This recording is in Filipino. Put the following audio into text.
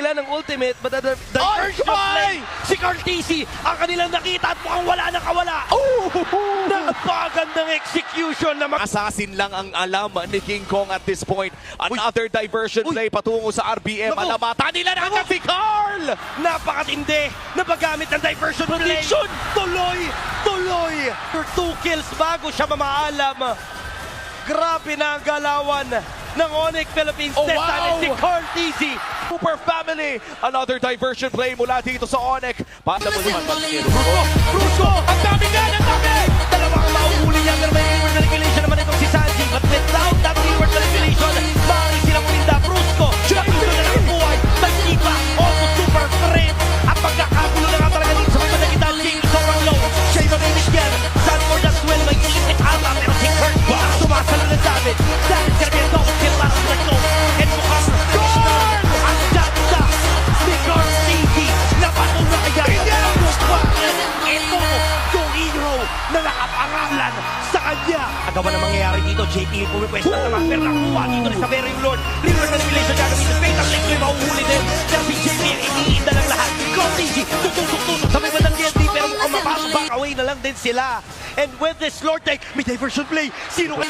nila ng ultimate, but the diversion play, si Cartesi ang kanilang nakita at mukhang wala na kawala. Napagandang execution na Assassin lang ang alam ni King Kong at this point. Another diversion play patungo sa RBM. Naku! Alamata nila na agad si Carl! napakatindi na paggamit ng diversion play. Tuloy for 2 kills bago siya mamaalam. Grabe na ang galawan ng Onyx Philippines. Oh, This wow! time it's si Cartesi. Super Family! Another diversion play mula dito sa Onyx. Para mo naman Brusco! Ang dami nga! Ang dami! Dalawang mauhuli niya pero may reward manipulation naman itong si Sanji. But without that reward manipulation, maaari silang pinda. Brusco! Napito na ng buhay. Nagkipa! Also super threat! Ang pagkakagulo na nga talaga dito sa mga nagkitang King. Sobrang low. Siya'y mamimigyan. Sanford as well. May ilikit ata. Pero si Kurt ang sumasalo ng damage. That is gonna be a double kill para sa Naglo. And mukhang Guard! Ang ganda ni Cartesi. Napatong na kaya. Bakit ito yung hero na nakapangalan sa kanya? Agawa na mangyayari dito, JP pumipwesta naman pero nakuha dito rin sa Very Lord. River manipulation gagawin sa Fate. Ang Link may mahuhuli din. Pero si JP ang iniinda lang lahat. Cartesi tututok-tutok sa may bandang DND pero mukhang mapasok back away na lang din sila. And with this Lord Take, may diversion play. Sino